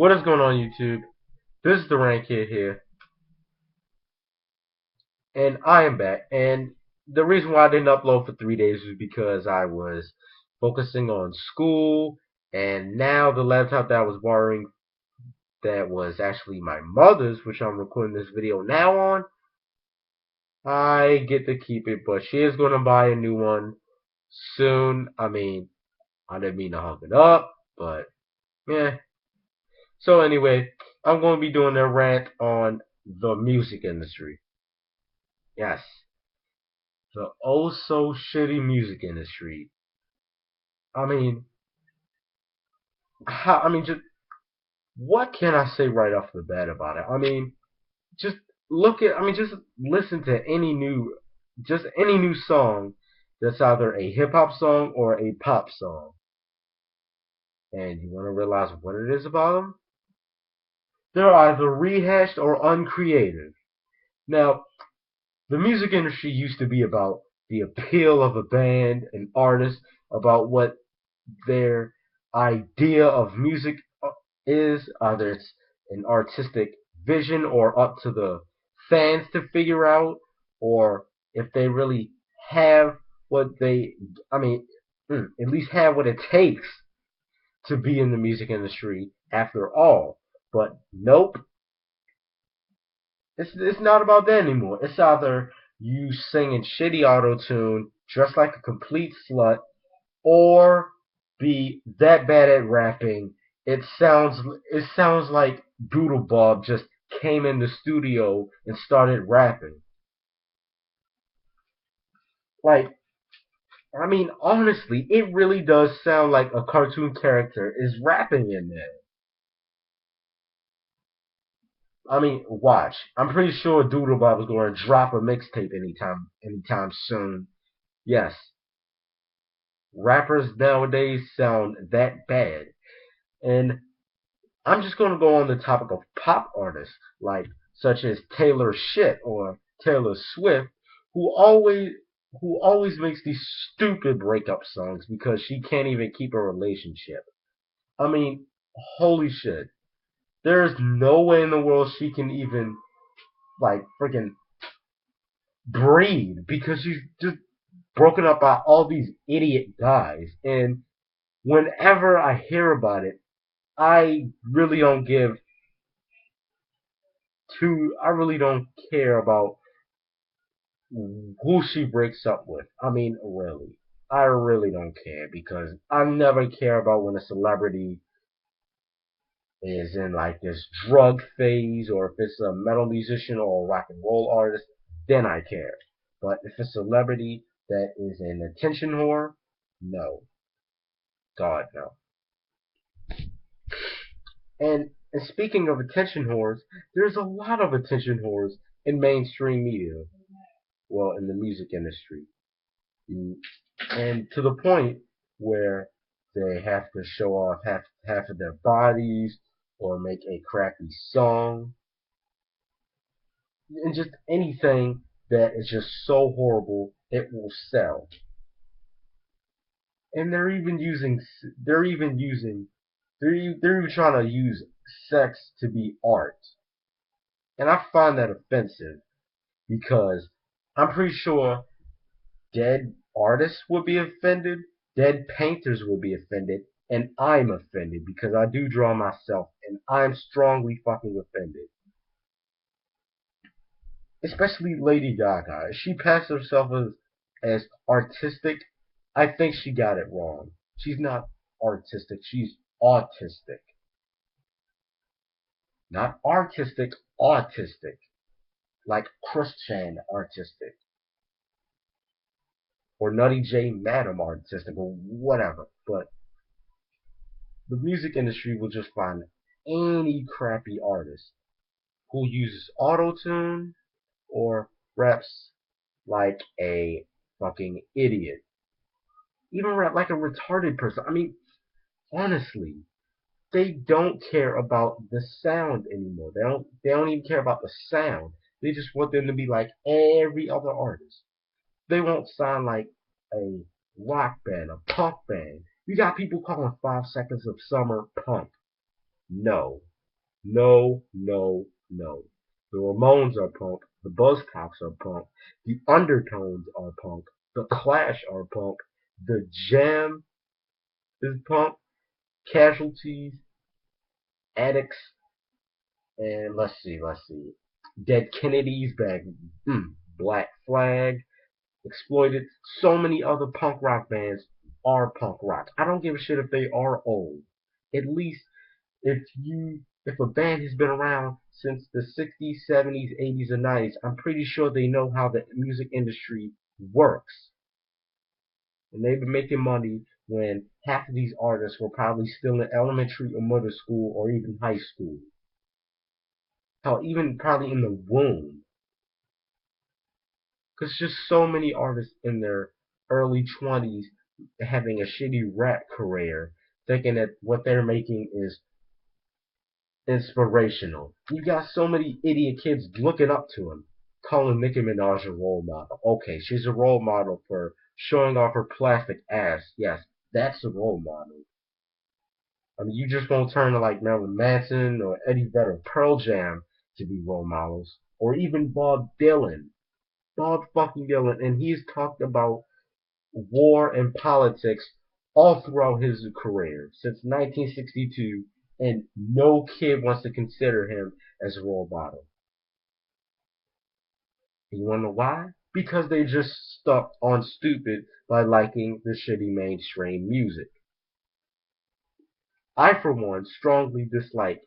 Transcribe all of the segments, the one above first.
What is going on, YouTube? This is the Rant Kid here, and I am back. And the reason why I didn't upload for 3 days was because I was focusing on school, and now the laptop that I was borrowing, that was actually my mother's, which I'm recording this video now on, I get to keep it, but she is going to buy a new one soon. I didn't mean to hug it up, but yeah. So anyway, I'm going to be doing a rant on the music industry. Yes, the oh so shitty music industry. I mean, just what can I say right off the bat about it? Just just listen to any new song that's either a hip hop song or a pop song, and you want to realize what it is about them. They're either rehashed or uncreative. Now, the music industry used to be about the appeal of a band, an artist, about what their idea of music is, either it's an artistic vision or up to the fans to figure out, or if they really have what they, I mean, at least have what it takes to be in the music industry after all. But nope, it's not about that anymore. It's either you singing shitty auto tune, dressed like a complete slut, or be that bad at rapping. It sounds like Doodle Bob just came in the studio and started rapping. Like, honestly, it really does sound like a cartoon character is rapping in there. Watch. I'm pretty sure Doodle Bob is going to drop a mixtape anytime soon. Yes, rappers nowadays sound that bad. And I'm just going to go on the topic of pop artists, like such as Taylor Shit or Taylor Swift, who always who always makes these stupid breakup songs because she can't even keep a relationship. I mean, holy shit. There is no way in the world she can even like freaking breathe because she's just broken up by all these idiot guys. And whenever I hear about it, I really don't give I really don't care about who she breaks up with. Really. I really don't care because I never care about when a celebrity is in like this drug phase or if it's a metal musician or a rock and roll artist, then I care. But if it's a celebrity that is an attention whore, no. God, no. And speaking of attention whores, there's a lot of attention whores in mainstream media. Well, in the music industry. Mm, and to the point where they have to show off half of their bodies or make a crappy song and just anything that is just so horrible it will sell. And they're even trying to use sex to be art. And I find that offensive because I'm pretty sure dead artists would be offended, dead painters would be offended, and I'm offended because I do draw myself, and I'm strongly fucking offended. Especially Lady Gaga. She passed herself as artistic. I think she got it wrong. She's not artistic, she's autistic. Not artistic, autistic. Like Christian artistic. Or Nutty J Madam artistic, or whatever. But the music industry will just find any crappy artist who uses auto tune or raps like a fucking idiot. Even rap like a retarded person. Honestly, they don't care about the sound anymore. They don't even care about the sound. They just want them to be like every other artist. They won't sound like a rock band, a punk band. You got people calling 5 Seconds of Summer punk. No. No, no, no. The Ramones are punk. The Buzzcocks are punk. The Undertones are punk. The Clash are punk. The Jam is punk. Casualties, Addicts, and let's see. Dead Kennedys back. Black Flag, Exploited. So many other punk rock bands are punk rock. I don't give a shit if they are old. At least if a band has been around since the 60s, 70s, 80s, and 90s, I'm pretty sure they know how the music industry works. And they've been making money when half of these artists were probably still in elementary or middle school or even high school. Hell, even probably in the womb. Because just so many artists in their early 20s having a shitty rap career, thinking that what they're making is inspirational. You got so many idiot kids looking up to him, calling Nicki Minaj a role model. Okay, she's a role model for showing off her plastic ass. Yes, that's a role model. I mean, you just won't turn to like Marilyn Manson or Eddie Vedder, Pearl Jam to be role models, or even Bob Dylan. Bob fucking Dylan, and he's talked about war and politics all throughout his career since 1962, and no kid wants to consider him as a role model. And you wanna know why? Because they just stuck on stupid by liking the shitty mainstream music. I, for one, strongly dislike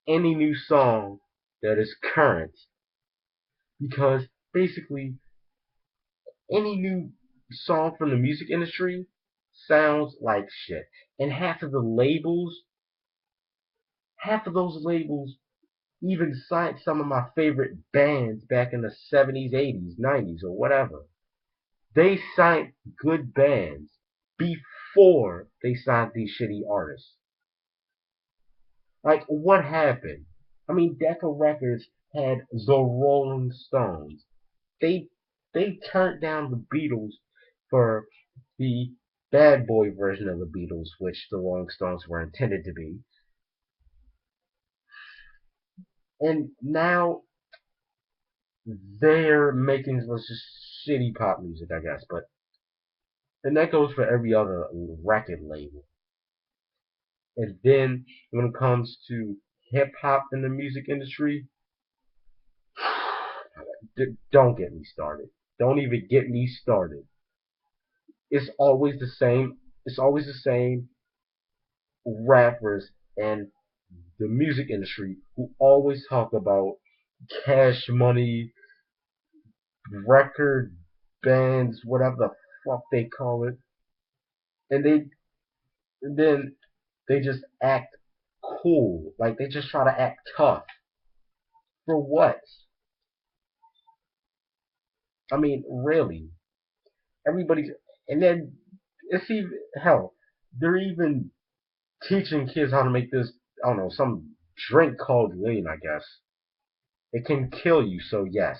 any new song that is current because basically any new song from the music industry sounds like shit. And half of those labels even signed some of my favorite bands back in the 70s, 80s, 90s, or whatever. They signed good bands before they signed these shitty artists. Like, what happened? I mean, Decca Records had the Rolling Stones. They they turned down the Beatles for the bad boy version of the Beatles, which the Rolling Stones were intended to be. And now they're making just shitty pop music, I guess. But and that goes for every other record label. And then when it comes to hip hop in the music industry, don't get me started. Don't even get me started. It's always the same. It's always the same rappers and the music industry who always talk about cash money, record bands, whatever the fuck they call it, and then they just act cool, like they just try to act tough. For what? I mean, really, everybody's, and then it's even hell. They're even teaching kids how to make this. I don't know, some drink called lean. I guess it can kill you. So yes,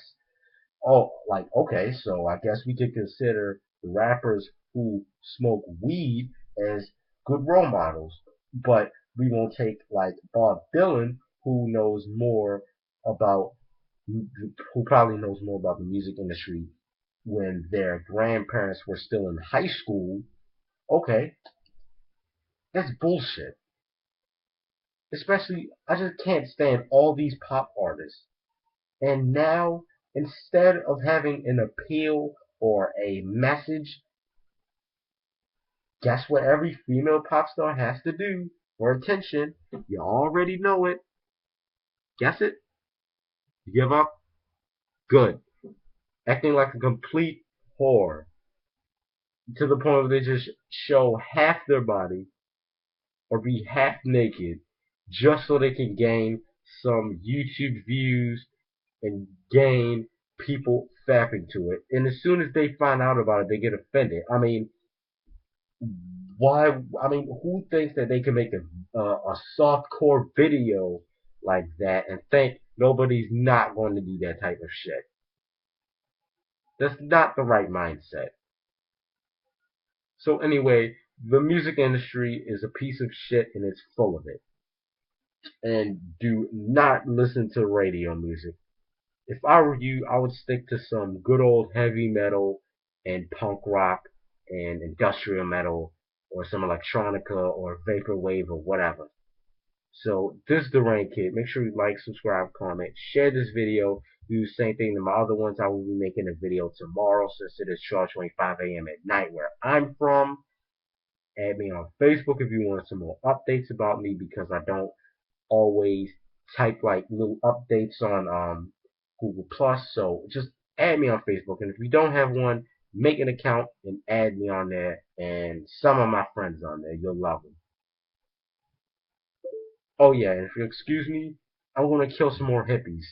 oh, like, okay, so I guess we could consider rappers who smoke weed as good role models, but we won't take like Bob Dylan, who knows more about, who probably knows more about the music industry when their grandparents were still in high school. Okay, that's bullshit. Especially, I just can't stand all these pop artists. And now, instead of having an appeal or a message, guess what every female pop star has to do for attention? You already know it. Guess it? You give up? Good. Acting like a complete whore to the point where they just show half their body or be half naked just so they can gain some YouTube views and gain people fapping to it. And as soon as they find out about it, they get offended. I mean, why? I mean, who thinks that they can make a softcore video like that and think nobody's not going to do that type of shit? That's not the right mindset. So anyway, the music industry is a piece of shit and it's full of it. and do not listen to radio music. If I were you, I would stick to some good old heavy metal and punk rock and industrial metal or some electronica or vaporwave or whatever. So this is the Rain Kid. Make sure you like, subscribe, comment, share this video. Do the same thing to my other ones. I will be making a video tomorrow since it is 12:25 a.m. at night where I'm from. Add me on Facebook if you want some more updates about me because I don't always type like little updates on Google Plus. So just add me on Facebook, and if you don't have one, make an account and add me on there, and some of my friends on there. You'll love them. Oh yeah, and if you excuse me, I'm gonna kill some more hippies.